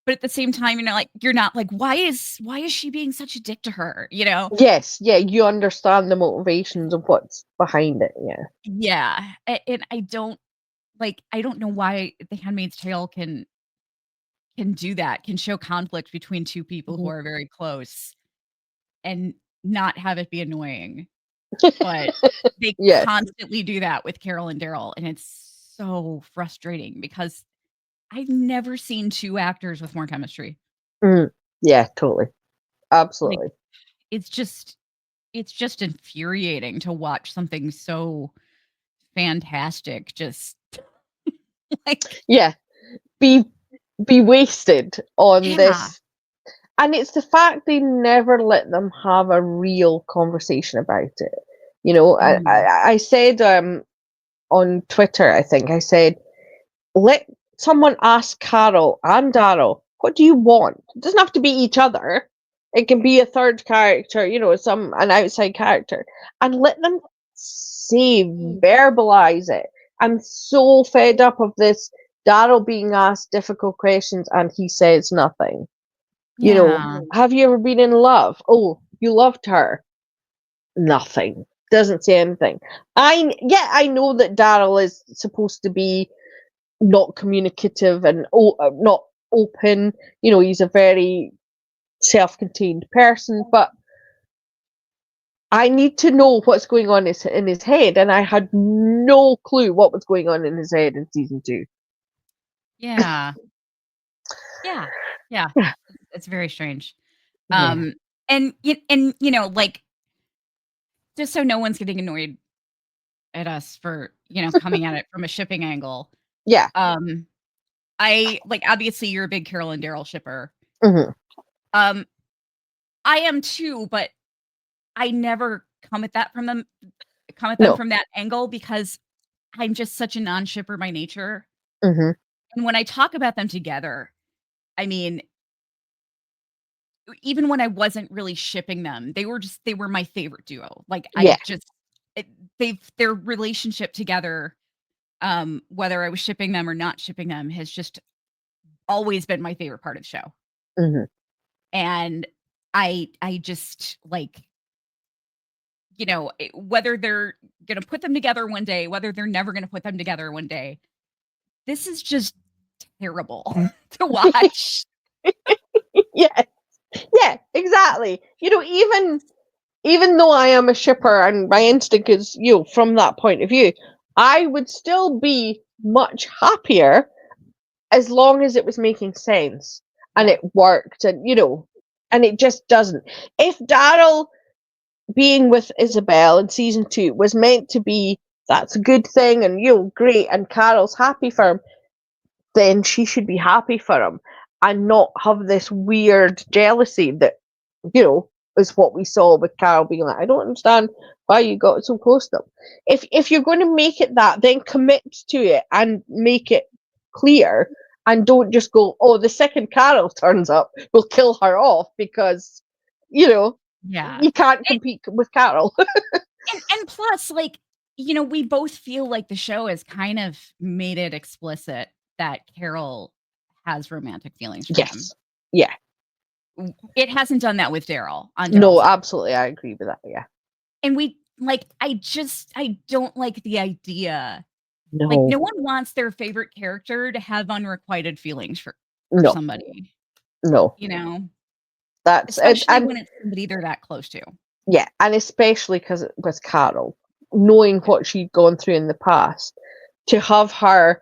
but at the same time, you're not like, why is she being such a dick to her, you know? Yes. Yeah. You understand the motivations of what's behind it. Yeah. Yeah. And I don't know why The Handmaid's Tale can do that, can show conflict between two people who Mhm. are very close and not have it be annoying. But they Yeah. constantly do that with Caryl and Daryl, and it's so frustrating because I've never seen 2 actors with more chemistry. Mhm. Yeah. Totally. Like, Absolutely. it's just it's just infuriating to watch something so fantastic just like Yeah. Be be wasted on yeah. this. And it's the fact they never let them have a real conversation about it. I, Mhm. I, I said on Twitter, I think I said, let someone ask Carol and Daryl, what do you want? It doesn't have to be each other. It can be a third character, an outside character, and let them say, verbalize it. I'm so fed up of this Daryl being asked difficult questions and he says nothing. Yeah. Have you ever been in love? Oh, you loved her. Nothing. Doesn't say anything. I know that Daryl is supposed to be not communicative and not open. He's a very self-contained person, but I need to know what's going on in his head, and I had no clue what was going on in his head in season 2. Yeah. Yeah. Yeah. Yeah, It's very strange. yeah, Um, like, just so no one's getting annoyed at us for, coming at it from a shipping angle. yeah. Um, obviously you're a big Carol and Daryl shipper. Hmm. Um, I am too, but I never come at them No. from that angle because I'm just such a non-shipper by nature. Hmm. And when I talk about them together, I mean, even when I wasn't really shipping them, they were my favorite duo. Like, Yeah. it, their relationship together, whether I was shipping them or not shipping them, has just always been my favorite part of the show. Hmm. And I just like, whether they're gonna put them together one day, whether they're never gonna put them together one day, this is just terrible to watch. Yeah. Yeah, exactly. Even though I am a shipper and my instinct is, from that point of view, I would still be much happier as long as it was making sense and Yeah. it worked, and it just doesn't. If Daryl being with Isabel in season 2 was meant to be, that's a good thing, and great, and Carol's happy for him, then she should be happy for him and not have this weird jealousy that, you know is what we saw with Caryl being like, I don't understand why you got so close to him. If you're going to make it that, then commit to it and make it clear, and don't just go, oh, the second Caryl turns up, we'll kill her off, because, Yeah. you can't compete with Caryl. And plus, like, we both feel like the show has kind of made it explicit that Caryl has romantic feelings for him. Yes. Yeah. It hasn't done that with Daryl on No, Daryl's. absolutely. I agree with that. Yeah. And I don't like the idea. Like, No. no one wants their favorite character to have unrequited feelings for No. somebody, No. That's especially and when it's somebody they're that close to. yeah, and especially because it was Caryl, knowing what she'd gone through in the past, to have her,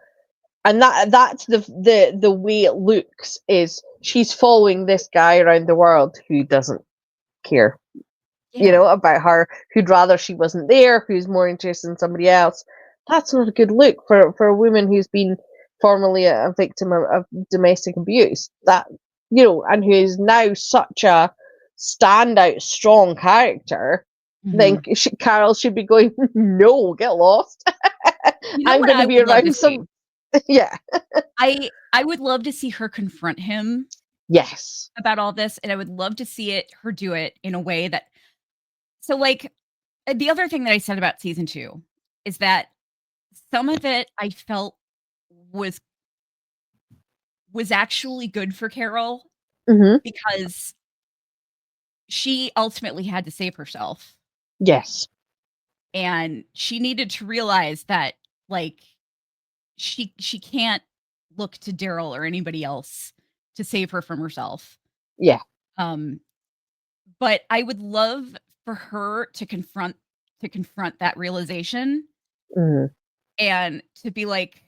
and that's the way it looks, is she's following this guy around the world who doesn't care, about her, who'd rather she wasn't there, who's more interested in somebody else. That's not a good look for a woman who's been formerly a victim of domestic abuse. That, and who is now such a standout, strong character. Then Caryl should be going, no, get lost. I'm What going I to be would love to around see? some. Yeah. I would love to see her confront him Yes. about all this, and I would love to see her do it in a way that, so, like, the other thing that I said about season 2 is that some of it I felt was actually good for Caryl, because she ultimately had to save herself, Yes. and she needed to realize that, like, she can't look to Daryl or anybody else to save her from herself. Yeah. But I would love for her to confront that realization, and to be like,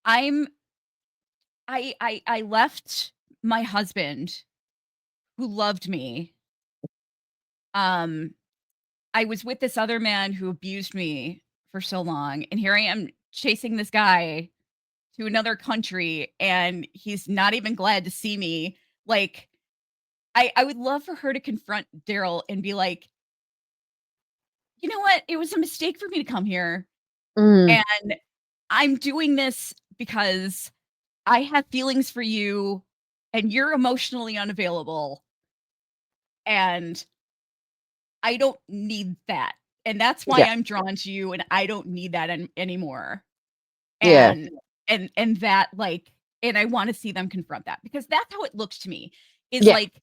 I left my husband who loved me. I was with this other man who abused me for so long, and here I am chasing this guy to another country, and he's not even glad to see me. Like, I would love for her to confront Daryl and be like, you know what? It was a mistake for me to come here. And I'm doing this because I have feelings for you, and you're emotionally unavailable. And I don't need that. And that's why Yeah. I'm drawn to you, and I don't need that anymore. Yeah. And that, like, and I want to see them confront that, because that's how it looks to me. Is Yeah. like,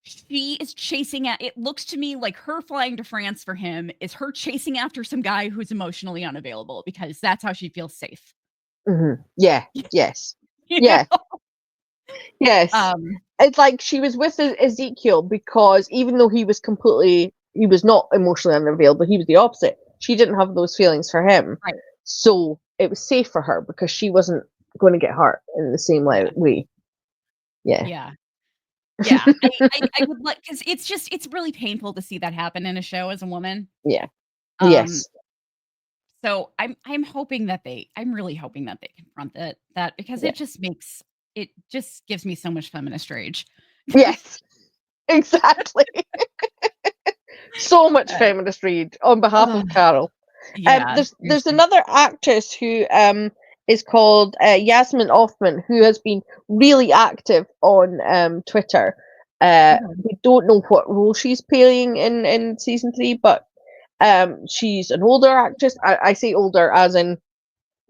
she is chasing at it looks to me like her flying to France for him is her chasing after some guy who's emotionally unavailable, because that's how she feels safe. Yeah. Yes. You Yeah. know? Yes. It's like she was with Ezekiel because even though he was not emotionally unavailable, he was the opposite. She didn't have those feelings for him. Right. So it was safe for her because she wasn't going to get hurt in the same way. Yeah. Yeah. Yeah. I would like, because it's really painful to see that happen in a show as a woman. Yeah. Um, Yes. So I'm really hoping that they confront that, because Yeah. it just gives me so much feminist rage. Yes. Exactly. So much feminist read on behalf of Caryl. Yeah. There's another actress who is called Yasmin Othman, who has been really active on Twitter. We don't know what role she's playing in season 3, but she's an older actress. I say older as in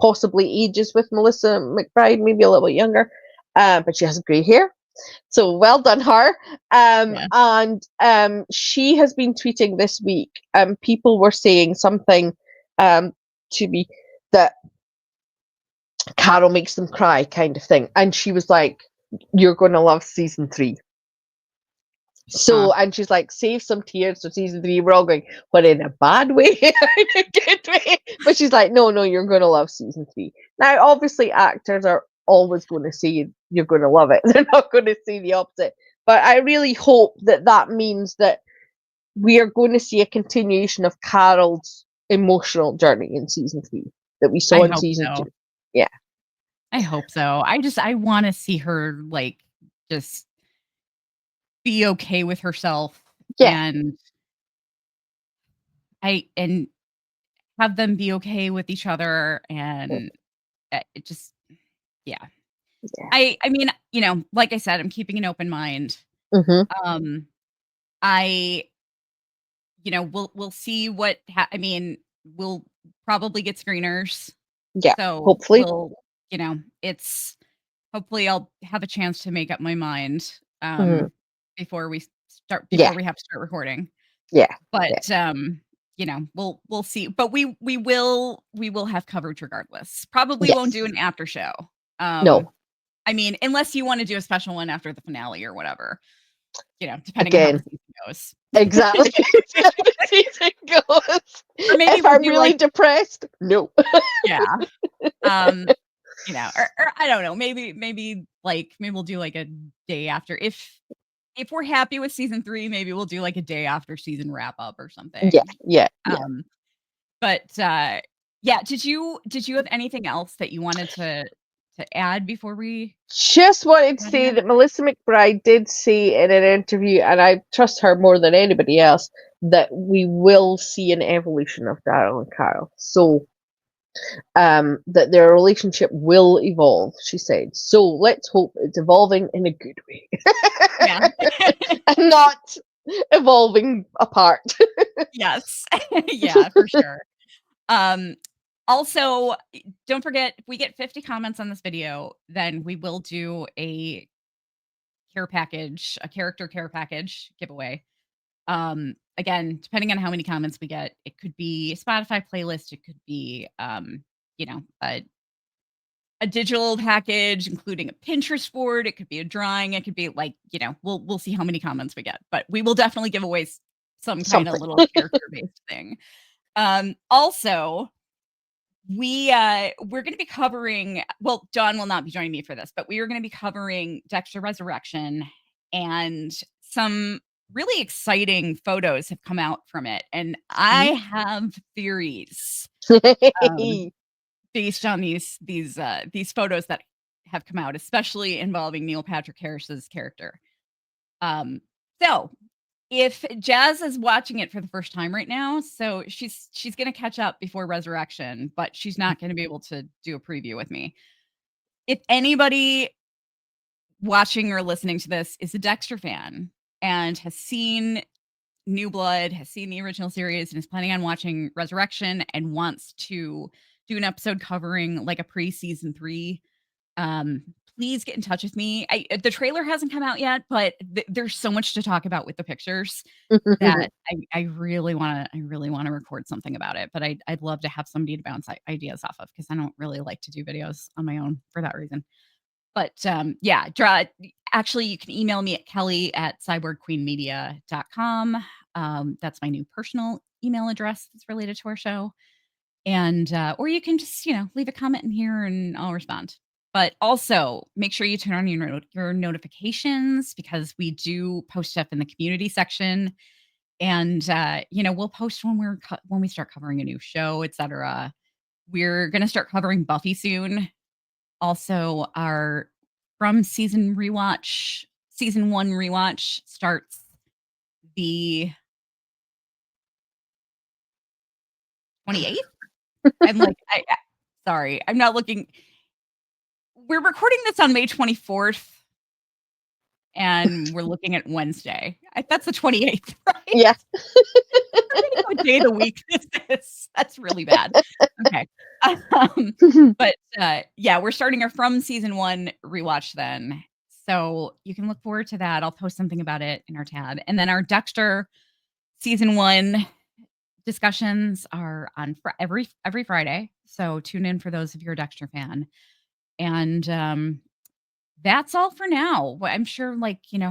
possibly ages with Melissa McBride, maybe a little bit younger, but she has grey hair. So well done her. Yeah. And she has been tweeting this week. People were saying something to me that Caryl makes them cry, kind of thing. And she was like, "You're going to love season 3." So, and she's like, "Save some tears for season 3." We're all going, "But in a bad way?" In a good way. But she's like, "No, you're going to love season 3." Now, obviously, actors are always going to say you're going to love it. They're not going to say the opposite. But I really hope that means that we are going to see a continuation of Carol's emotional journey in season 3 that we saw I in hope season so. 2. Yeah. I hope so. I want to see her, like, just be okay with herself Yeah. and and have them be okay with each other, and it just yeah. Yeah. I mean, like I said, I'm keeping an open mind. Mhm. Um, I we'll see what I mean, we'll probably get screeners. Yeah. So Hopefully. it's hopefully I'll have a chance to make up my mind Mhm. before Yeah. we have to start recording. Yeah. Yeah. But we'll see. But we will have coverage regardless. Probably won't Yes. do an after show. No. I mean, unless you want to do a special one after the finale or whatever, depending on how the Again. season goes. Exactly. How the season goes. Or maybe If we'll I'm do really like depressed, no. yeah. Um, or I don't know, maybe we'll do like a day after. If we're happy with season 3, maybe we'll do like a day after season wrap up or Yeah. something. Yeah. Yeah. But yeah, did you have anything else that you wanted to add before we Just wanted to got say here? that Melissa McBride did say in an interview, and I trust her more than anybody else, that we will see an evolution of Daryl and Caryl. So, that their relationship will evolve, she said. So let's hope it's evolving in a good way Yeah. and not evolving apart. Yes. Yeah, for sure. Um, also, don't forget, if we get 50 comments on this video, then we will do a character care package giveaway. Again, depending on how many comments we get, it could be a Spotify playlist, it could be you know, a digital package including a Pinterest board, it could be a drawing, it could be like, we'll see how many comments we get, but we will definitely give away some kind of Something. little character-based thing. Also, we're gonna be covering, well, John will not be joining me for this, but we are gonna be covering Dexter Resurrection, and some really exciting photos have come out from it, and I have theories, um, based on these photos that have come out, especially involving Neil Patrick Harris's character. So if Jazz is watching it for the first time right now, so she's gonna catch up before Resurrection, but she's not gonna be able to do a preview with me. If anybody watching or listening to this is a Dexter fan and has seen New Blood, has seen the original series, and is planning on watching Resurrection and wants to do an episode covering like a pre-season 3, um, please get in touch with me. The trailer hasn't come out yet, but there's so much to talk about with the pictures that I really wanna record something about it, but I'd love to have somebody to bounce ideas off of, because I don't really like to do videos on my own for that reason. But, yeah, actually, you can email me at kelly@cyborgqueenmedia.com. That's my new personal email address that's related to our show. And, or you can just, leave a comment in here and I'll respond. But also, make sure you turn on your notifications, because we do post stuff in the community section, and, we'll post when when we start covering a new show, etc. We're gonna start covering Buffy soon. Also, our From season 1 rewatch starts the 28th. I'm like, sorry, I'm not looking. We're recording this on May 24th, and we're looking at Wednesday. That's the 28th, right? Yeah. Forgetting what day of the week this is. That's really bad. Okay. But, yeah, we're starting our From season 1 rewatch then. So you can look forward to that. I'll post something about it in our tab. And then our Dexter season 1 discussions are on every Friday. So tune in for those if you're a Dexter fan. And, that's all for now. I'm sure,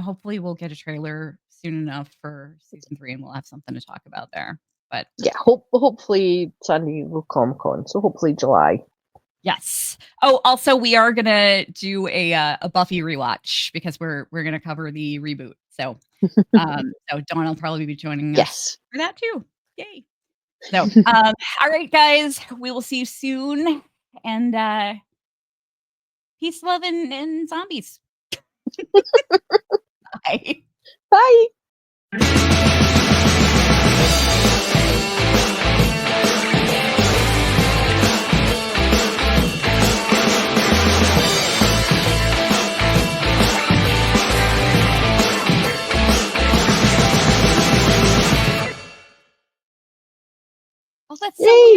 hopefully we'll get a trailer soon enough for season 3, and we'll have something to talk about there. But Yeah. Hopefully San Diego Comic Con. So hopefully July. yes. Oh, also, we are gonna do a Buffy rewatch, because we're gonna cover the reboot. So, so Dawn will probably be joining us Yes. for that too. Yay! So, all right, guys, we will see you soon, and peace, love, and zombies. Bye. Bye. Oh, that's so